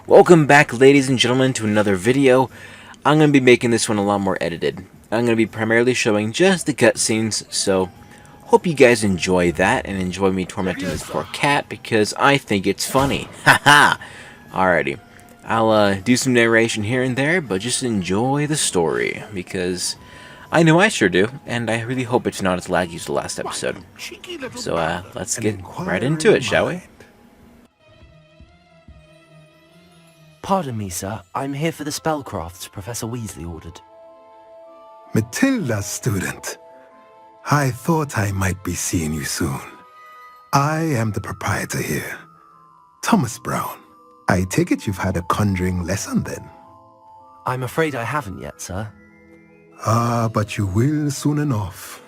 Welcome back, ladies and gentlemen, to another video. I'm going to be making this one a lot more edited. I'm going to be primarily showing just the cutscenes, so hope you guys enjoy that and enjoy me tormenting this poor cat because I think it's funny. Haha! Alrighty. I'll do some narration here and there, but just enjoy the story because I know I sure do, and I really hope it's not as laggy as the last episode. So let's get right into it, shall we? Pardon me, sir. I'm here for the spellcrafts Professor Weasley ordered. Matilda, student. I thought I might be seeing you soon. I am the proprietor here, Thomas Brown. I take it you've had a conjuring lesson then? I'm afraid I haven't yet, sir. Ah, but you will soon enough.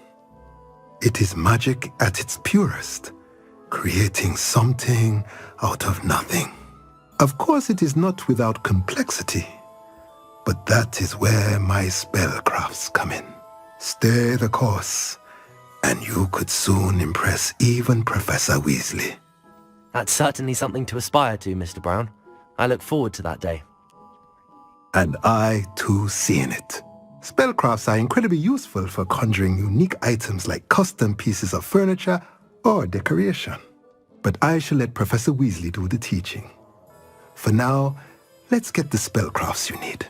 It is magic at its purest, creating something out of nothing. Of course, it is not without complexity, but that is where my spellcrafts come in. Stay the course, and you could soon impress even Professor Weasley. That's certainly something to aspire to, Mr. Brown. I look forward to that day. And I, too, seeing it. Spellcrafts are incredibly useful for conjuring unique items like custom pieces of furniture or decoration. But I shall let Professor Weasley do the teaching. For now, let's get the spellcrafts you need.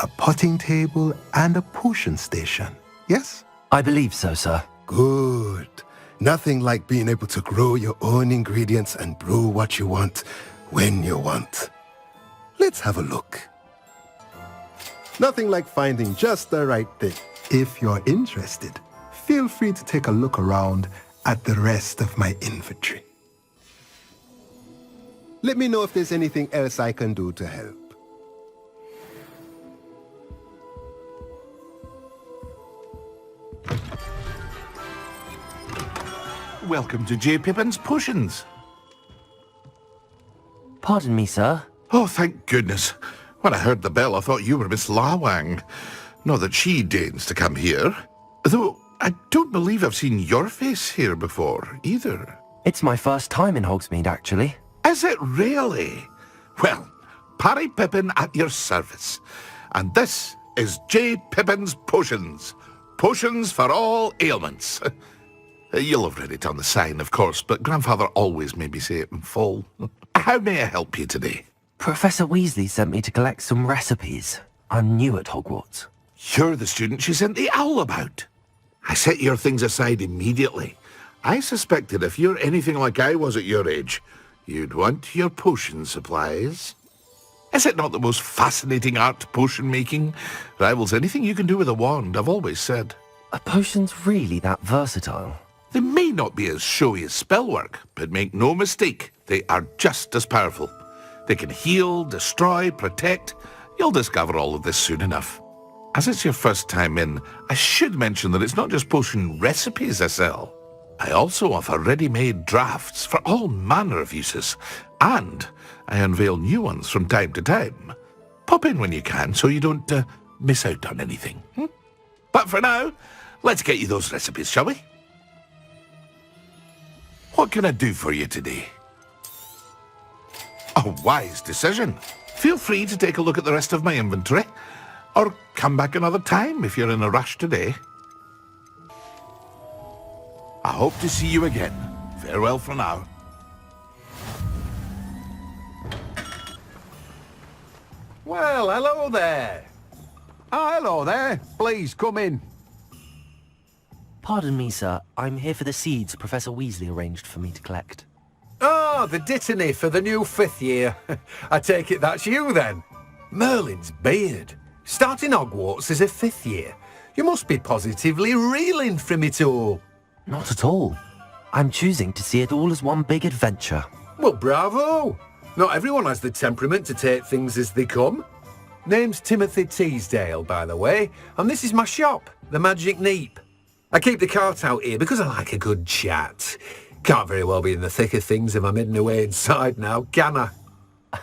A potting table and a potion station, yes? I believe so, sir. Good. Nothing like being able to grow your own ingredients and brew what you want when you want. Let's have a look. Nothing like finding just the right thing. If you're interested, feel free to take a look around at the rest of my inventory. Let me know if there's anything else I can do to help. Welcome to J. Pippin's Potions. Pardon me, sir. Oh, thank goodness. When I heard the bell, I thought you were Miss Lawang. Not that she deigns to come here. Though, I don't believe I've seen your face here before, either. It's my first time in Hogsmeade, actually. Is it really? Well, Parry Pippin at your service. And this is J. Pippin's Potions. Potions for all ailments. You'll have read it on the sign, of course, but Grandfather always made me say it in full. How may I help you today? Professor Weasley sent me to collect some recipes. I'm new at Hogwarts. You're the student she sent the owl about. I set your things aside immediately. I suspected if you're anything like I was at your age, you'd want your potion supplies. Is it not the most fascinating art, potion making? Rivals anything you can do with a wand, I've always said. Are potions really that versatile? They may not be as showy as spellwork, but make no mistake, they are just as powerful. They can heal, destroy, protect. You'll discover all of this soon enough. As it's your first time in, I should mention that it's not just potion recipes I sell. I also offer ready-made drafts for all manner of uses, and I unveil new ones from time to time. Pop in when you can so you don't miss out on anything. But for now, let's get you those recipes, shall we? What can I do for you today? A wise decision. Feel free to take a look at the rest of my inventory, or come back another time if you're in a rush today. I hope to see you again. Farewell for now. Well, hello there. Hello there. Please come in. Pardon me, sir. I'm here for the seeds Professor Weasley arranged for me to collect. Oh, the dittany for the new 5th year. I take it that's you then. Merlin's beard. Starting Hogwarts as a 5th year. You must be positively reeling from it all. Not at all. I'm choosing to see it all as one big adventure. Well, bravo. Not everyone has the temperament to take things as they come. Name's Timothy Teasdale, by the way, and this is my shop, the Magic Neep. I keep the cart out here because I like a good chat. Can't very well be in the thick of things if I'm hidden away inside now, can I?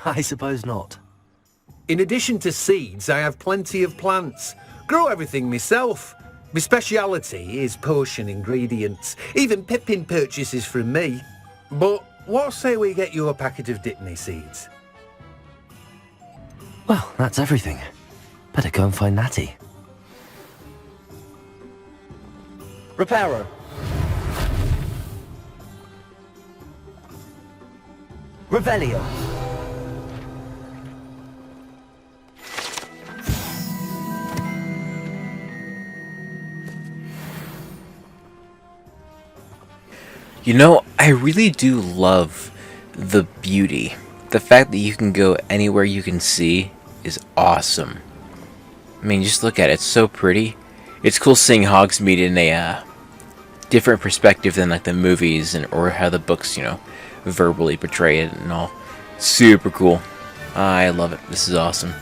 I suppose not. In addition to seeds, I have plenty of plants. Grow everything myself. My speciality is potion ingredients. Even Pippin purchases from me. But what say we get you a packet of Dittany seeds? Well, that's everything. Better go and find Natty. Reparo. Revelio. You know, I really do love the beauty. The fact that you can go anywhere you can see is awesome. I mean, just look at it. It's so pretty. It's cool seeing Hogsmeade in a different perspective than like the movies or how the books, verbally portray it and all. Super cool. I love it. This is awesome.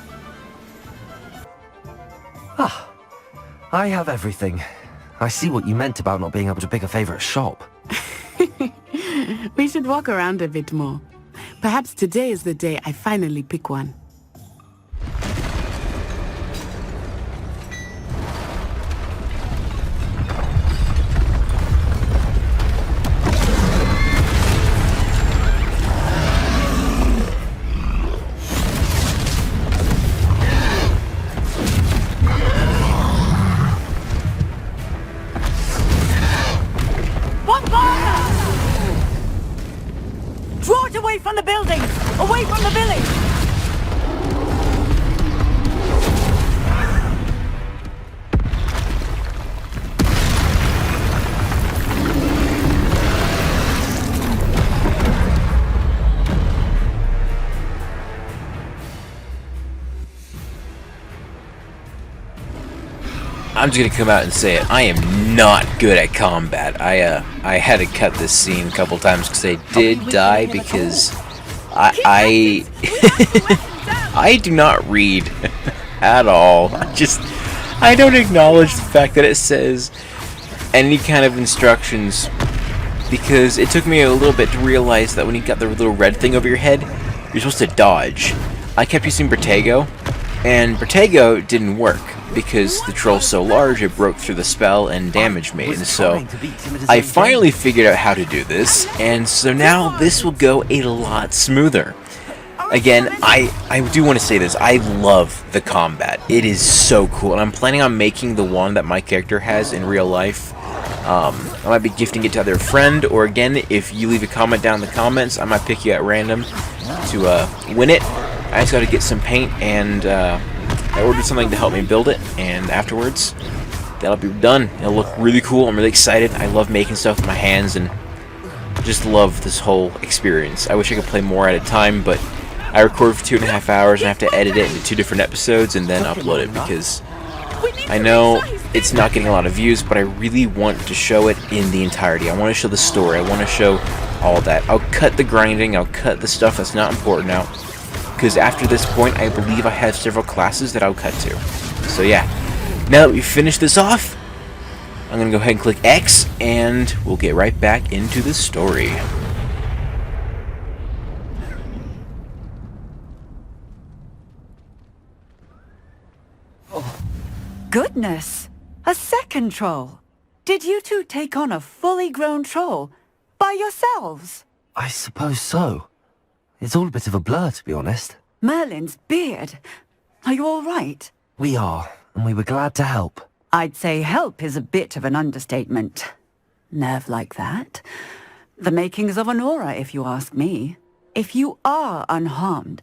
Ah, I have everything. I see what you meant about not being able to pick a favorite shop. We should walk around a bit more. Perhaps today is the day I finally pick one. Draw it away from the buildings! Away from the village! I'm just gonna come out and say it. I am not good at combat. I had to cut this scene a couple times because I did die because I I do not read at all. I don't acknowledge the fact that it says any kind of instructions because it took me a little bit to realize that when you got the little red thing over your head, you're supposed to dodge. I kept using Protego, and Protego didn't work because the troll's so large it broke through the spell and damaged me. And so I finally figured out how to do this, and so now this will go a lot smoother. Again, I do want to say this. I love the combat. It is so cool, and I'm planning on making the one that my character has in real life. I might be gifting it to either a friend, or again, if you leave a comment down in the comments, I might pick you at random to win it. I just got to get some paint, and I ordered something to help me build it, and afterwards, that'll be done. It'll look really cool. I'm really excited. I love making stuff with my hands, and just love this whole experience. I wish I could play more at a time, but I record for 2.5 hours, and I have to edit it into 2 different episodes and then upload it, because I know it's not getting a lot of views, but I really want to show it in the entirety. I want to show the story. I want to show all that. I'll cut the grinding. I'll cut the stuff that's not important out. Because after this point, I believe I have several classes that I'll cut to. So yeah, now that we've finished this off, I'm going to go ahead and click X, and we'll get right back into the story. Goodness! A second troll! Did you two take on a fully grown troll? By yourselves? I suppose so. It's all a bit of a blur, to be honest. Merlin's beard. Are you all right? We are, and we were glad to help. I'd say help is a bit of an understatement. Nerve like that. The makings of an aura, if you ask me. If you are unharmed,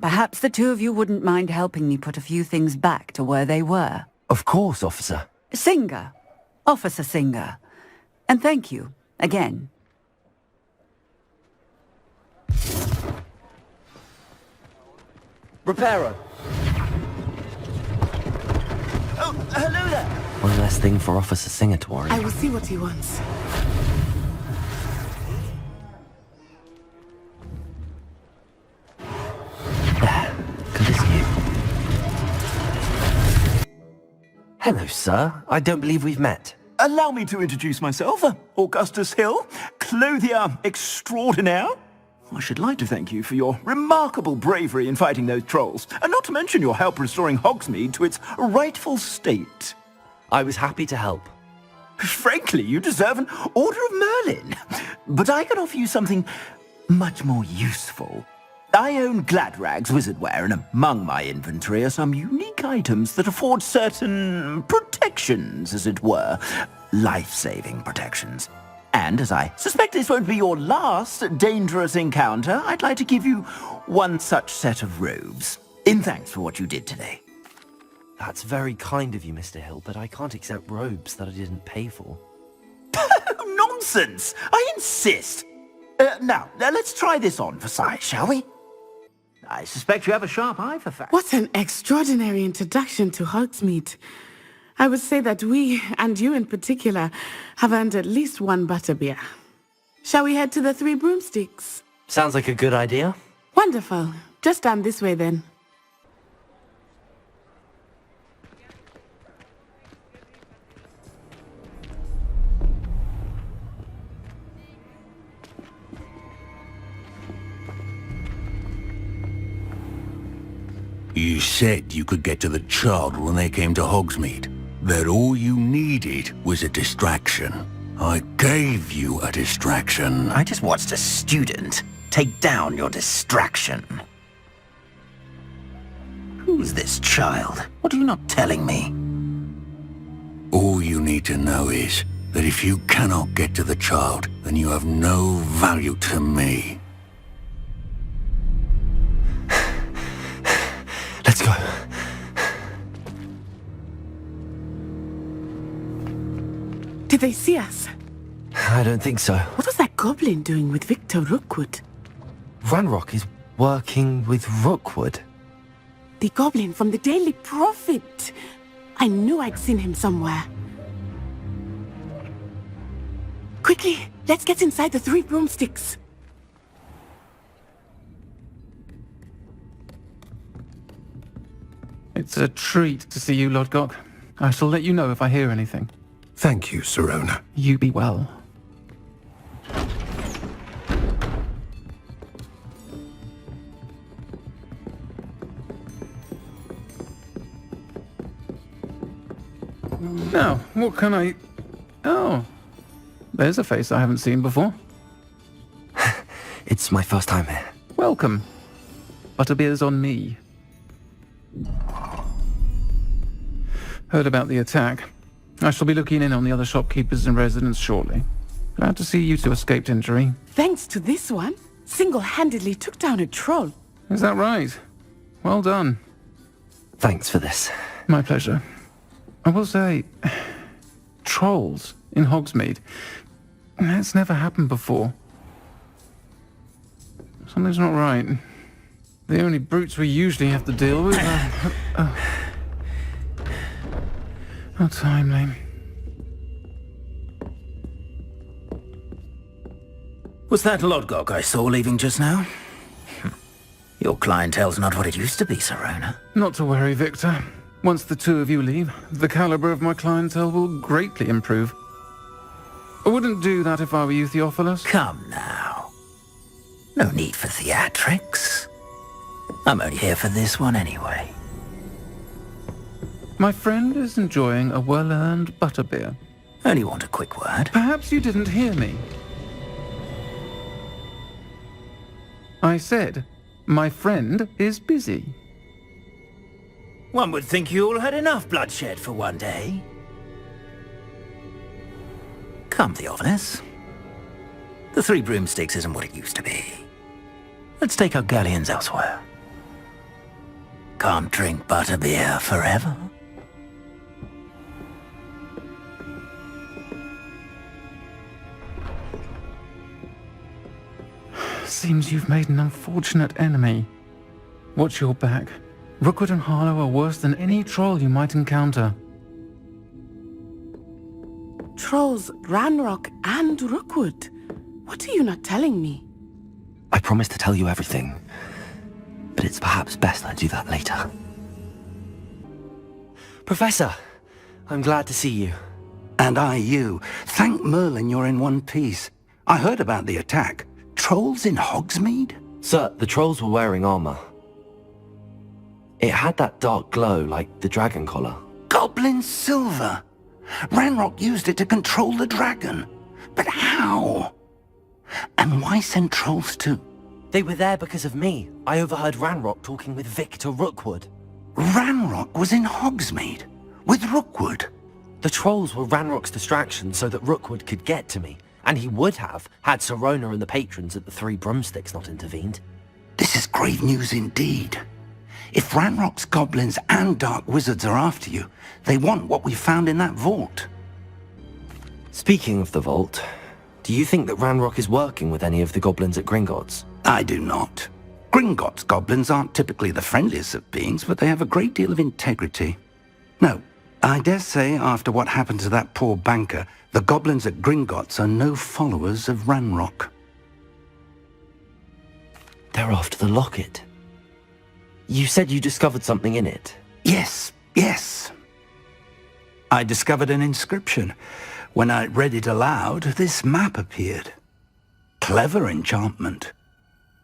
perhaps the two of you wouldn't mind helping me put a few things back to where they were. Of course, officer. Singer. Officer Singer. And thank you, again. Reparo. Oh, hello there. One less thing for Officer Singer to worry I about. will see what he wants. There. Good as new. Hello, sir. I don't believe we've met. Allow me to introduce myself, Augustus Hill, clothier extraordinaire. I should like to thank you for your remarkable bravery in fighting those trolls, and not to mention your help restoring Hogsmeade to its rightful state. I was happy to help. Frankly, you deserve an Order of Merlin, but I can offer you something much more useful. I own Gladrag's wizardware, and among my inventory are some unique items that afford certain protections, as it were. Life-saving protections. And as I suspect this won't be your last dangerous encounter, I'd like to give you one such set of robes, in thanks for what you did today. That's very kind of you, Mr. Hill, but I can't accept robes that I didn't pay for. Nonsense! I insist! Now, let's try this on for size, shall we? I suspect you have a sharp eye for facts. What an extraordinary introduction to Hogsmeade. I would say that we, and you in particular, have earned at least one butterbeer. Shall we head to the Three Broomsticks? Sounds like a good idea. Wonderful. Just down this way then. You said you could get to the child when they came to Hogsmeade. That all you needed was a distraction. I gave you a distraction. I just watched a student take down your distraction. Who's this child? What are you not telling me? All you need to know is that if you cannot get to the child, then you have no value to me. Let's go. Did they see us? I don't think so. What was that goblin doing with Victor Rookwood? Ranrock is working with Rookwood. The goblin from the Daily Prophet. I knew I'd seen him somewhere. Quickly, let's get inside the Three Broomsticks. It's a treat to see you, Lodgok. I shall let you know if I hear anything. Thank you, Sirona. You be well. Now, what can I... Oh, there's a face I haven't seen before. It's my first time here. Welcome. Butterbeer's on me. Heard about the attack. I shall be looking in on the other shopkeepers and residents shortly. Glad to see you two escaped injury. Thanks to this one, single-handedly took down a troll. Is that right? Well done. Thanks for this. My pleasure. I will say, trolls in Hogsmeade. That's never happened before. Something's not right. The only brutes we usually have to deal with are... How timely. Was that Lodgok I saw leaving just now? Your clientele's not what it used to be, Sirona. Not to worry, Victor. Once the two of you leave, the caliber of my clientele will greatly improve. I wouldn't do that if I were you, Theophilus. Come now. No need for theatrics. I'm only here for this one anyway. My friend is enjoying a well-earned butterbeer. Only want a quick word. Perhaps you didn't hear me. I said, my friend is busy. One would think you all had enough bloodshed for one day. Come, Theophilus. The Three Broomsticks isn't what it used to be. Let's take our galleons elsewhere. Can't drink butterbeer forever. Seems you've made an unfortunate enemy. Watch your back. Rookwood and Harlow are worse than any troll you might encounter. Trolls, Ranrock, and Rookwood. What are you not telling me? I promise to tell you everything, but it's perhaps best I do that later. Professor, I'm glad to see you. And I you. Thank Merlin you're in one piece. I heard about the attack. Trolls in Hogsmeade? Sir, the trolls were wearing armor. It had that dark glow like the dragon collar. Goblin silver! Ranrock used it to control the dragon. But how? And why send trolls to They were there because of me. I overheard Ranrock talking with Victor Rookwood. Ranrock was in Hogsmeade? With Rookwood? The trolls were Ranrock's distraction so that Rookwood could get to me. And he would have, had Sirona and the patrons at the Three Broomsticks not intervened. This is grave news indeed. If Ranrock's goblins and dark wizards are after you, they want what we found in that vault. Speaking of the vault, do you think that Ranrock is working with any of the goblins at Gringotts? I do not. Gringotts goblins aren't typically the friendliest of beings, but they have a great deal of integrity. No, I dare say after what happened to that poor banker, the goblins at Gringotts are no followers of Ranrock. They're after the locket. You said you discovered something in it. Yes. I discovered an inscription. When I read it aloud, this map appeared. Clever enchantment.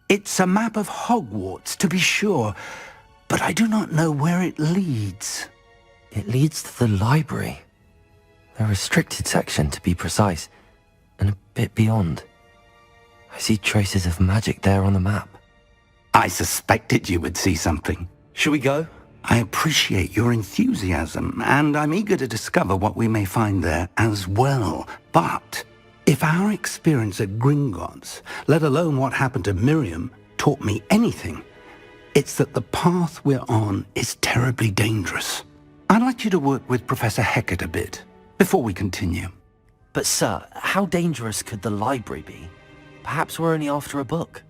It's a map of Hogwarts, to be sure, but I do not know where it leads. It leads to the library. The restricted section, to be precise, and a bit beyond. I see traces of magic there on the map. I suspected you would see something. Shall we go? I appreciate your enthusiasm, and I'm eager to discover what we may find there as well. But if our experience at Gringotts, let alone what happened to Miriam, taught me anything, it's that the path we're on is terribly dangerous. I'd like you to work with Professor Hecat a bit, before we continue. But sir, how dangerous could the library be? Perhaps we're only after a book.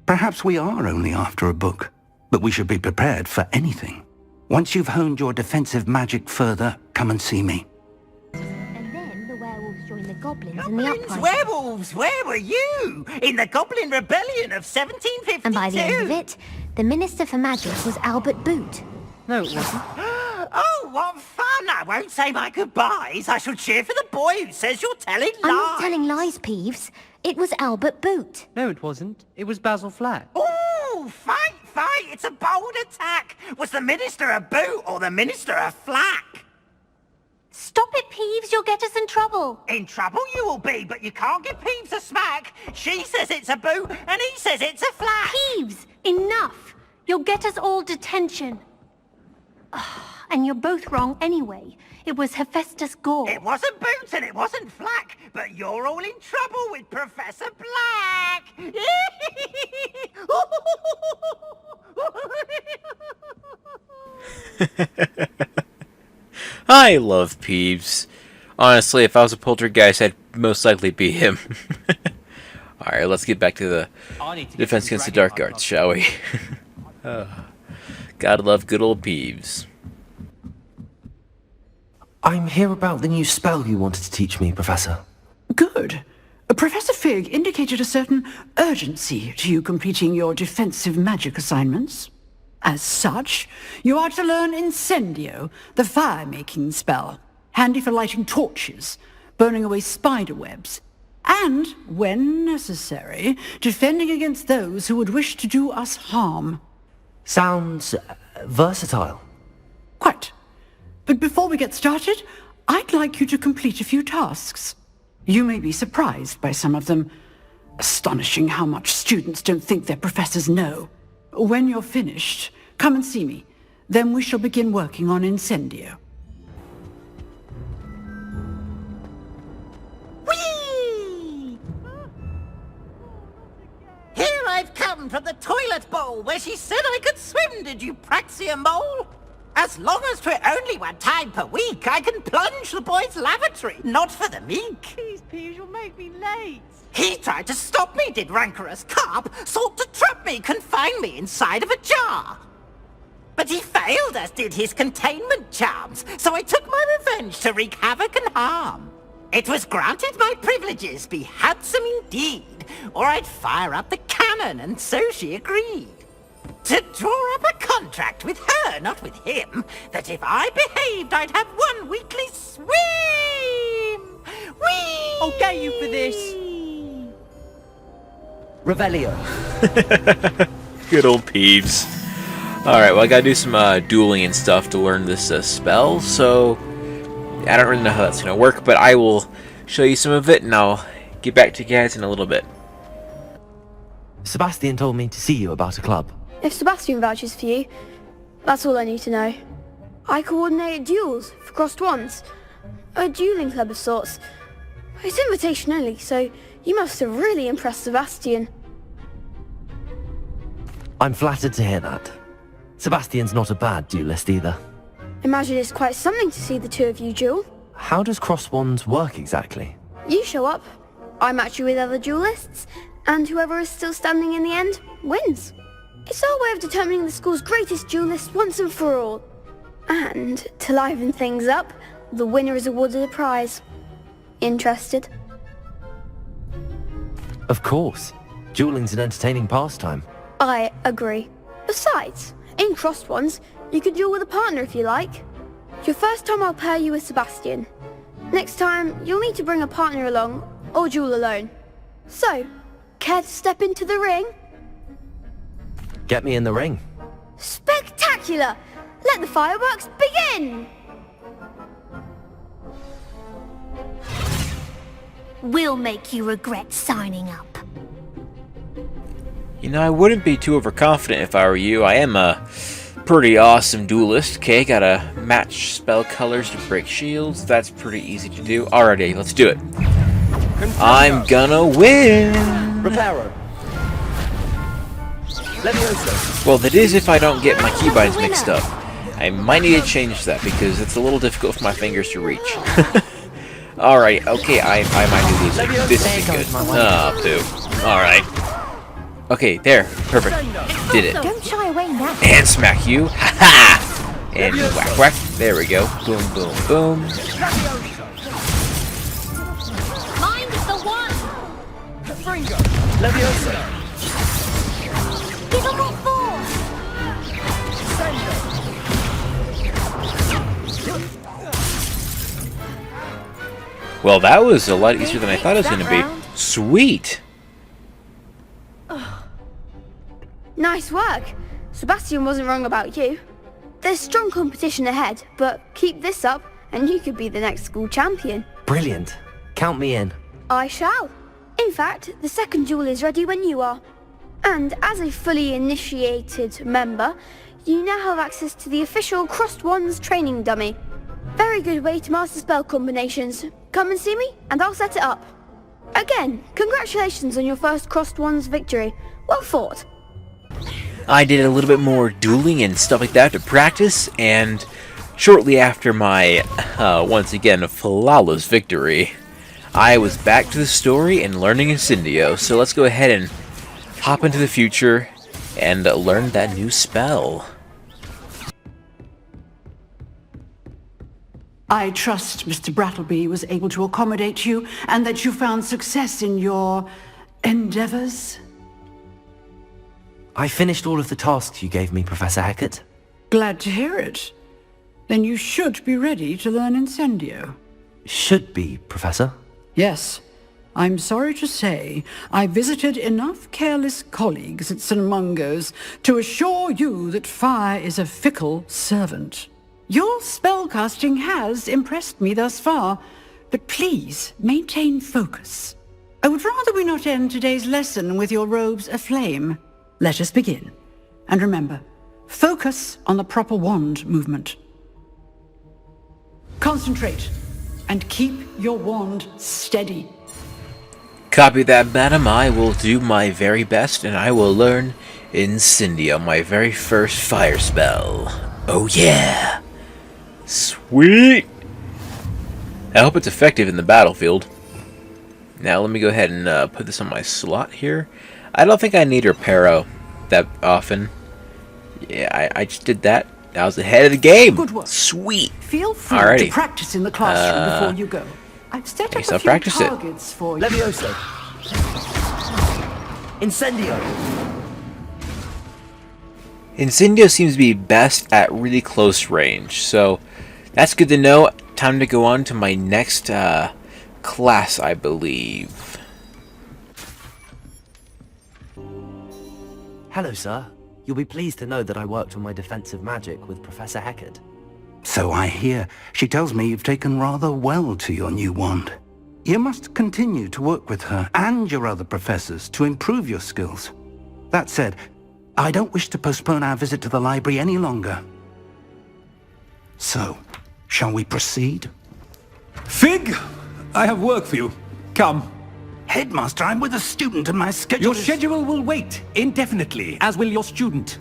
Perhaps we are only after a book, but we should be prepared for anything. Once you've honed your defensive magic further, come and see me. And then the werewolves joined the goblins in the uprising. Werewolves, where were you? In the Goblin Rebellion of 1752. And by the end of it, the Minister for Magic was Albert Boot. No, it wasn't. Oh, what fun! I won't say my goodbyes. I shall cheer for the boy who says you're telling lies. I'm not telling lies, Peeves. It was Albert Boot. No, it wasn't. It was Basil Flack. Oh, fight! It's a bold attack. Was the Minister a boot or the Minister a flack? Stop it, Peeves. You'll get us in trouble. In trouble you will be, but you can't give Peeves a smack. She says it's a boot and he says it's a flack. Peeves, enough. You'll get us all detention. And you're both wrong anyway. It was Hephaestus Gore. It wasn't Boots and it wasn't Flack, but you're all in trouble with Professor Black. I love Peeves. Honestly, if I was a poltergeist, I'd most likely be him. Alright, let's get back to the Defense Against the Dark Arts, shall we? Gotta love good old Peeves. I'm here about the new spell you wanted to teach me, Professor. Good. Professor Fig indicated a certain urgency to you completing your defensive magic assignments. As such, you are to learn Incendio, the fire-making spell, handy for lighting torches, burning away spider webs, and, when necessary, defending against those who would wish to do us harm. Sounds versatile. Quite. But before we get started, I'd like you to complete a few tasks. You may be surprised by some of them. Astonishing how much students don't think their professors know. When you're finished, come and see me. Then we shall begin working on Incendio. Whee! Here I've come from the toilet bowl where she said I could swim, did you Praxia mole? As long as 'twere only one time per week, I can plunge the boy's lavatory, not for the meek. Please, Peeves, you'll make me late. He tried to stop me, did rancorous carp, sought to trap me, confine me inside of a jar. But he failed, as did his containment charms, so I took my revenge to wreak havoc and harm. It was granted my privileges be handsome indeed, or I'd fire up the cannon, and so she agreed. To draw up a contract with her, not with him, that if I behaved, I'd have one weekly swim! Whee! I'll get you for this! Revelio. Good old Peeves. Alright, well I gotta do some dueling and stuff to learn this spell, so I don't really know how that's gonna work, but I will show you some of it and I'll get back to you guys in a little bit. Sebastian told me to see you about a club. If Sebastian vouches for you, that's all I need to know. I coordinate duels for crossed wands. A dueling club of sorts. It's invitation only, so you must have really impressed Sebastian. I'm flattered to hear that. Sebastian's not a bad duelist either. Imagine it's quite something to see the two of you duel. How does cross wands work exactly? You show up, I match you with other duelists, and whoever is still standing in the end wins. It's our way of determining the school's greatest duelist once and for all. And to liven things up, the winner is awarded a prize. Interested? Of course. Dueling's an entertaining pastime. I agree. Besides, in crossed ones, you can duel with a partner if you like. Your first time I'll pair you with Sebastian. Next time, you'll need to bring a partner along, or duel alone. So, care to step into the ring? Get me in the ring. Spectacular! Let the fireworks begin! We'll make you regret signing up. You know, I wouldn't be too overconfident if I were you. I am a pretty awesome duelist. Okay, gotta match spell colors to break shields. That's pretty easy to do. Alrighty, let's do it. I'm gonna win! Reparo. Well, that is if I don't get my keybinds mixed up. I might need to change that because it's a little difficult for my fingers to reach. Alright, okay, I might be losing. This isn't good. Oh, poo. Alright. Okay, there. Perfect. Did it. Don't shy away now. And smack you. Ha ha! And whack whack. There we go. Boom, boom, boom. Mind the one! Give them all four! Well, that was a lot easier than I thought it was going to be. Sweet! Nice work. Sebastian wasn't wrong about you. There's strong competition ahead, but keep this up and you could be the next school champion. Brilliant. Count me in. I shall. In fact, the second duel is ready when you are. And as a fully initiated member, you now have access to the official Crossed Wands training dummy. Very good way to master spell combinations. Come and see me, and I'll set it up. Again, congratulations on your first Crossed Wands victory. Well fought. I did a little bit more dueling and stuff like that to practice, and shortly after my, once again, flawless victory, I was back to the story and learning Incendio. So let's go ahead and hop into the future and learn that new spell. I trust Mr. Brattleby was able to accommodate you and that you found success in your endeavors. I finished all of the tasks you gave me, Professor Hecat. Glad to hear it. Then you should be ready to learn Incendio. Should be, Professor. Yes. I'm sorry to say I visited enough careless colleagues at St. Mungo's to assure you that fire is a fickle servant. Your spellcasting has impressed me thus far, but please maintain focus. I would rather we not end today's lesson with your robes aflame. Let us begin. And remember, focus on the proper wand movement. Concentrate, and keep your wand steady. Copy that, madam. I will do my very best, and I will learn Incendio, my very first fire spell. Oh yeah! Sweet! I hope it's effective in the battlefield. Now let me go ahead and put this on my slot here. I don't think I need Reparo that often. Yeah, I just did that. I was ahead of the game. Good work. Sweet. Feel free Alrighty. to practice in the classroom before you go. I've set up guess a I'll few practice it. targets for you. Levioso. Incendio. Incendio seems to be best at really close range, so that's good to know. Time to go on to my next class, I believe. Hello, sir. You'll be pleased to know that I worked on my defensive magic with Professor Hecat. So I hear. She tells me you've taken rather well to your new wand. You must continue to work with her and your other professors to improve your skills. That said, I don't wish to postpone our visit to the library any longer. So, shall we proceed? Fig! I have work for you. Come. Headmaster, I'm with a student and my schedule Your schedule will wait indefinitely, as will your student.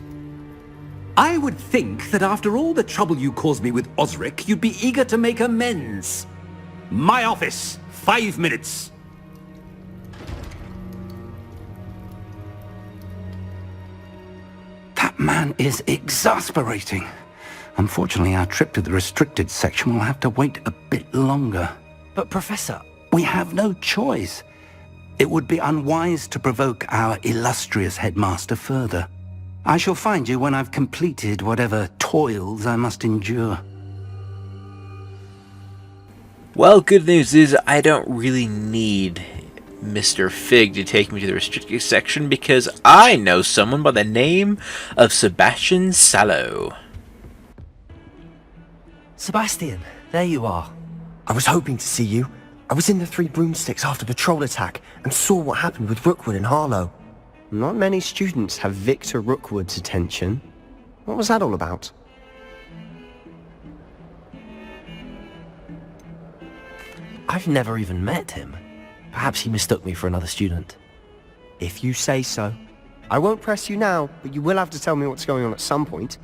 I would think that after all the trouble you caused me with Osric, you'd be eager to make amends. My office, 5 minutes. That man is exasperating. Unfortunately, our trip to the restricted section will have to wait a bit longer. But Professor... We have no choice. It would be unwise to provoke our illustrious headmaster further. I shall find you when I've completed whatever toils I must endure. Well, good news is I don't really need Mr. Fig to take me to the restricted section because I know someone by the name of Sebastian Sallow. Sebastian, there you are. I was hoping to see you. I was in the Three Broomsticks after the troll attack and saw what happened with Rookwood and Harlow. Not many students have Victor Rookwood's attention. What was that all about? I've never even met him. Perhaps he mistook me for another student. If you say so. I won't press you now, but you will have to tell me what's going on at some point.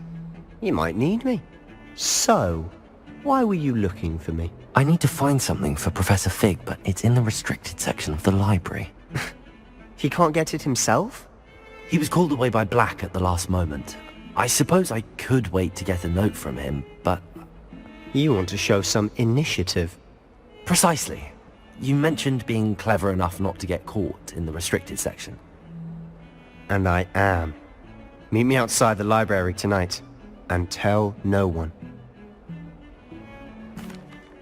You might need me. So, why were you looking for me? I need to find something for Professor Fig, but it's in the restricted section of the library. He can't get it himself? He was called away by Black at the last moment. I suppose I could wait to get a note from him, but... You want to show some initiative. Precisely. You mentioned being clever enough not to get caught in the restricted section. And I am. Meet me outside the library tonight, and tell no one.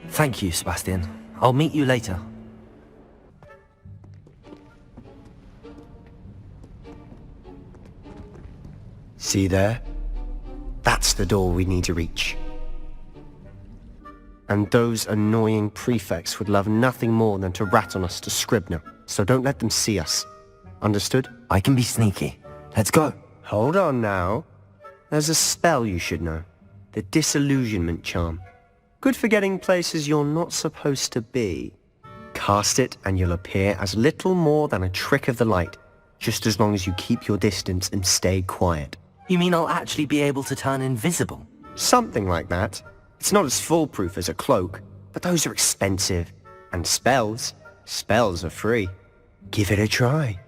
Thank you, Sebastian. I'll meet you later. See there? That's the door we need to reach. And those annoying prefects would love nothing more than to rat on us to Scribner, so don't let them see us. Understood? I can be sneaky. Let's go. Hold on now. There's a spell you should know. The Disillusionment Charm. Good for getting places you're not supposed to be. Cast it and you'll appear as little more than a trick of the light, just as long as you keep your distance and stay quiet. You mean I'll actually be able to turn invisible? Something like that. It's not as foolproof as a cloak, but those are expensive. And spells are free. Give it a try.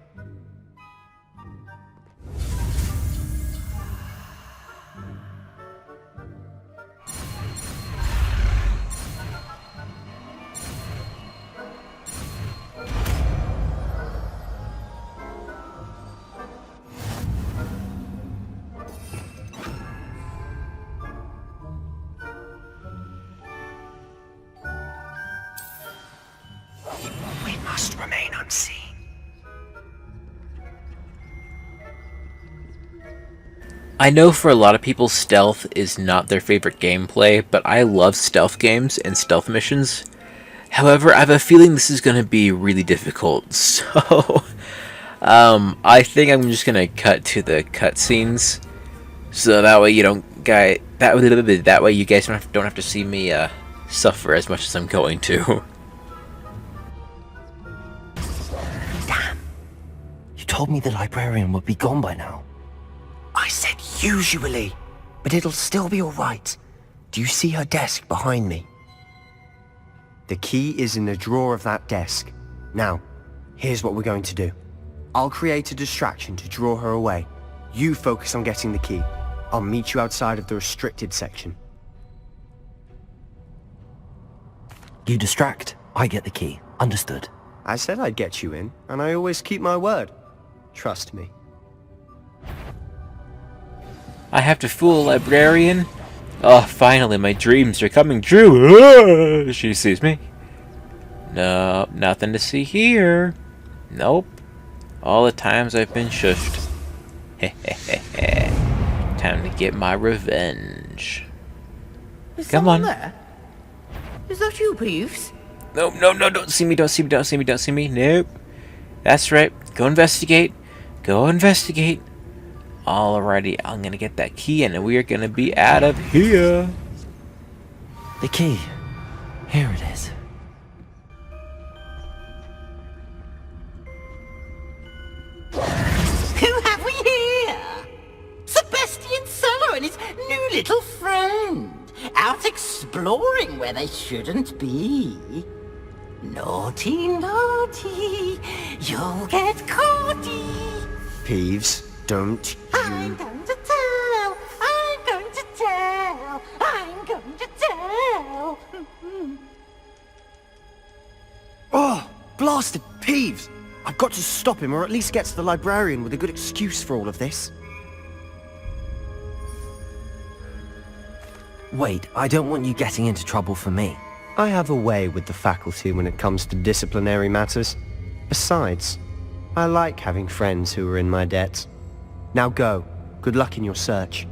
Must remain unseen. I know for a lot of people stealth is not their favorite gameplay, but I love stealth games and stealth missions. However, I have a feeling this is going to be really difficult, so I think I'm just going to cut to the cutscenes, so that way you that way you guys don't have to see me suffer as much as I'm going to. You told me the librarian would be gone by now. I said usually, but it'll still be all right. Do you see her desk behind me? The key is in the drawer of that desk. Now, here's what we're going to do. I'll create a distraction to draw her away. You focus on getting the key. I'll meet you outside of the restricted section. You distract, I get the key. Understood. I said I'd get you in, and I always keep my word. Trust me. I have to fool a librarian? Oh, finally, my dreams are coming true. She sees me. No, nothing to see here. Nope. All the times I've been shushed. Time to get my revenge. Is Come someone on. there? Is that you, Peeves? No, don't see me, don't see me. Nope. That's right. Go investigate. Go investigate. Alrighty, I'm gonna get that key and we are gonna be out of here. The key. Here it is. Who have we here? Sebastian Cello and his new little friend. Out exploring where they shouldn't be. Naughty, naughty. You'll get caughty. Peeves, don't I'm going to tell. I'm going to tell. I'm going to tell. Oh, blasted Peeves! I've got to stop him, or at least get to the librarian with a good excuse for all of this. Wait, I don't want you getting into trouble for me. I have a way with the faculty when it comes to disciplinary matters. Besides, I like having friends who are in my debt. Now go. Good luck in your search.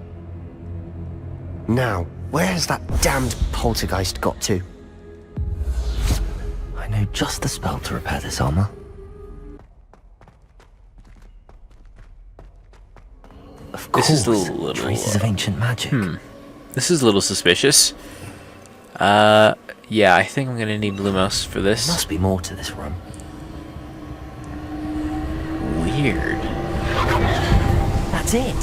Now, where's that damned poltergeist got to? I know just the spell to repair this armor. Of course, This is a little traces of ancient magic. This is a little suspicious. Yeah, I think I'm gonna need Blue Mouse for this. There must be more to this room. Weird. That's it.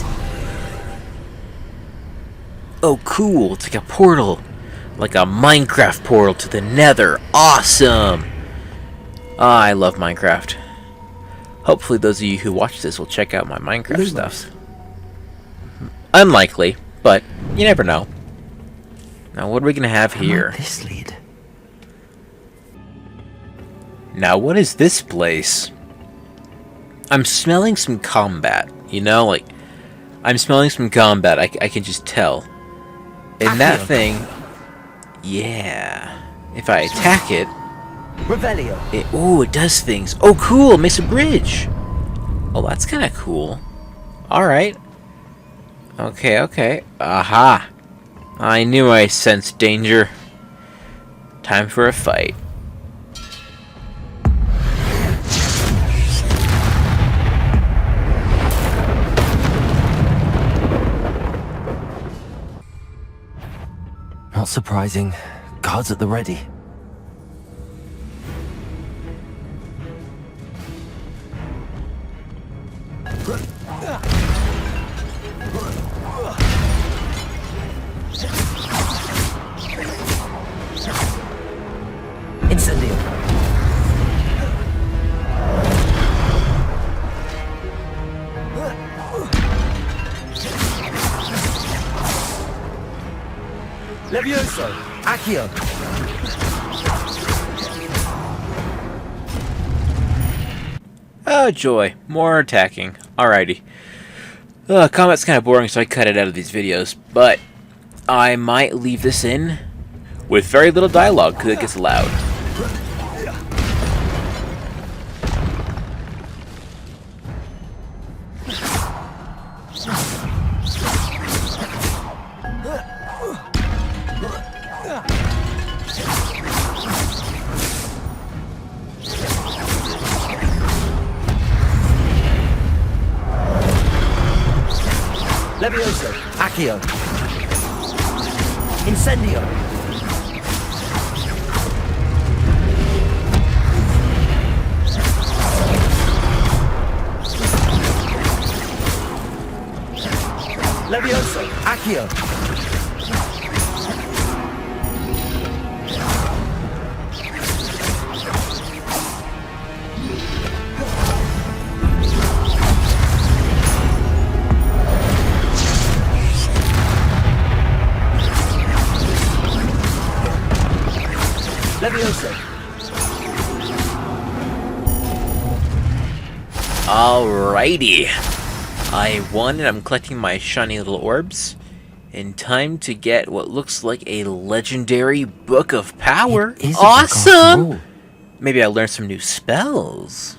Oh, cool. It's like a portal. Like a Minecraft portal to the Nether. Awesome! Ah, I love Minecraft. Hopefully those of you who watch this will check out my Minecraft stuff. Unlikely, but you never know. Now, what are we gonna have here? This lead. Now, what is this place? I'm smelling some combat. You know, like, I'm smelling some combat. I can just tell. And that thing, yeah. If I attack it, Revelio. It does things. Oh, cool! It makes a bridge. Oh, that's kind of cool. All right. Okay. Aha! I knew I sensed danger. Time for a fight. Not surprising. Guards at the ready. Incendio. Levioso. Accio. Oh, joy. More attacking. Alrighty. Combat's kind of boring, so I cut it out of these videos. But I might leave this in with very little dialogue, because it gets loud. Levioso. Accio. Incendio. Levioso. Accio. Levioso. Alrighty. I won and I'm collecting my shiny little orbs. In time to get what looks like a legendary Book of Power. Awesome! Maybe I'll learn some new spells.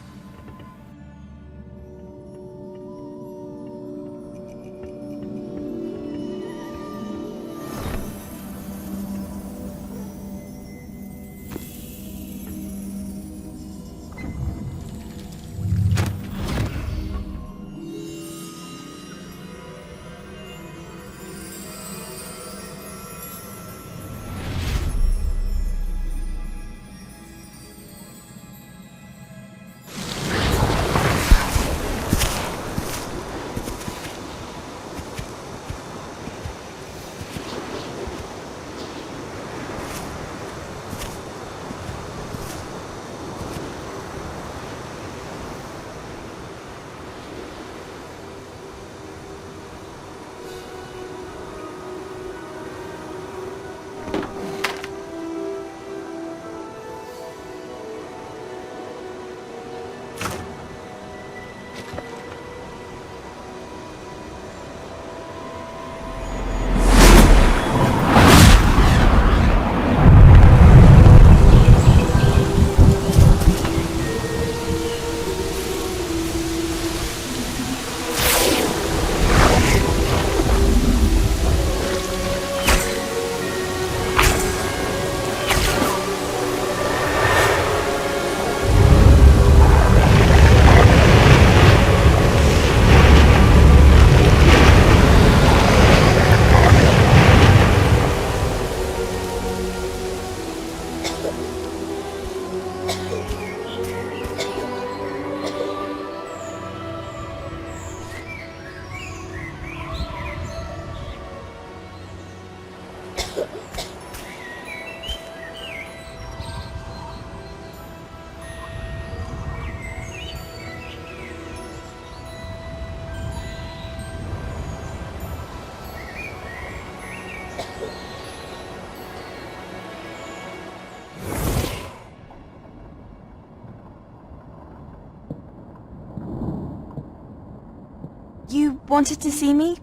You wanted to see me?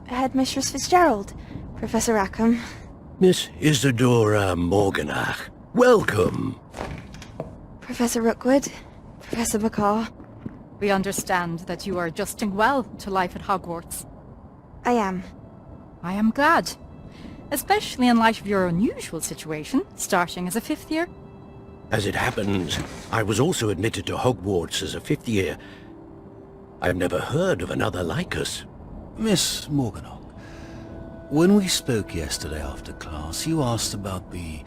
Headmistress Fitzgerald, Professor Rackham. Miss Isadora Morganach, welcome. Professor Rookwood, Professor Bakar. We understand that you are adjusting well to life at Hogwarts. I am. I am glad. Especially in light of your unusual situation, starting as a 5th year. As it happens, I was also admitted to Hogwarts as a 5th year. I've never heard of another like us. Miss Morganach, when we spoke yesterday after class, you asked about the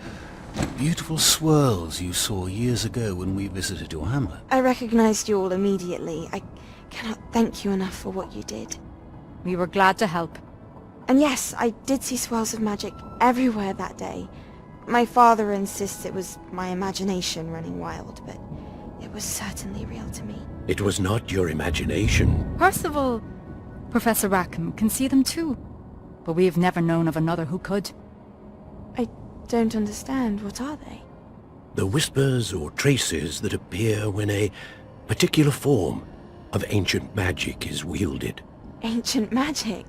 beautiful swirls you saw years ago when we visited your hamlet. I recognized you all immediately. I cannot thank you enough for what you did. We were glad to help. And yes, I did see swirls of magic everywhere that day. My father insists it was my imagination running wild, but it was certainly real to me. It was not your imagination. Percival, Professor Rackham can see them too, but we have never known of another who could. I don't understand. What are they? The whispers or traces that appear when a particular form of ancient magic is wielded. Ancient magic?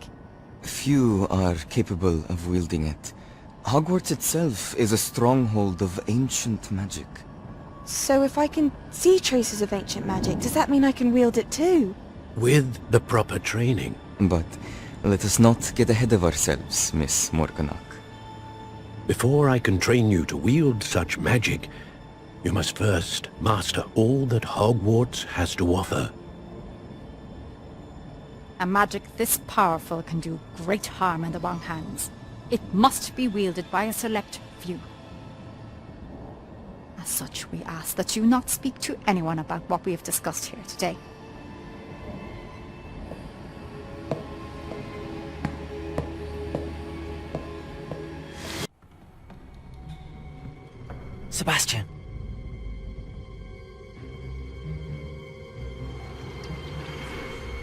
Few are capable of wielding it. Hogwarts itself is a stronghold of ancient magic. So if I can see traces of ancient magic, does that mean I can wield it too? With the proper training. But let us not get ahead of ourselves, Miss Morganach. Before I can train you to wield such magic, you must first master all that Hogwarts has to offer. A magic this powerful can do great harm in the wrong hands. It must be wielded by a select few. As such, we ask that you not speak to anyone about what we have discussed here today. Sebastian.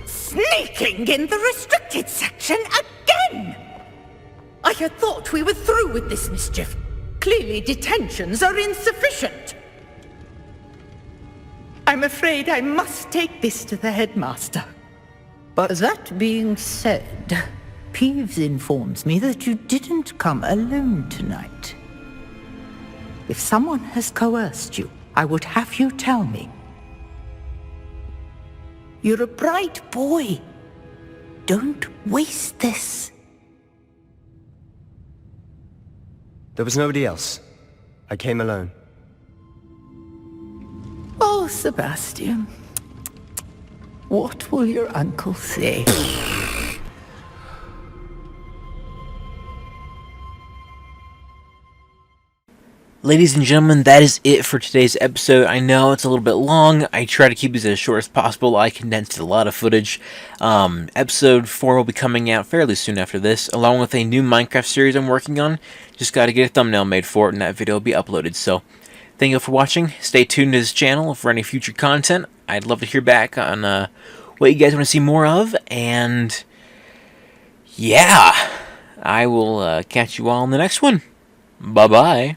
Sneaking in the restricted section again! I had thought we were through with this mischief. Clearly detentions are insufficient. I'm afraid I must take this to the headmaster. But that being said, Peeves informs me that you didn't come alone tonight. If someone has coerced you, I would have you tell me. You're a bright boy. Don't waste this. There was nobody else. I came alone. Oh, Sebastian. What will your uncle say? Ladies and gentlemen, that is it for today's episode. I know it's a little bit long. I try to keep these as short as possible. I condensed a lot of footage. Episode 4 will be coming out fairly soon after this, along with a new Minecraft series I'm working on. Just got to get a thumbnail made for it, and that video will be uploaded. So, thank you for watching. Stay tuned to this channel for any future content. I'd love to hear back on what you guys want to see more of. And, yeah, I will catch you all in the next one. Bye-bye.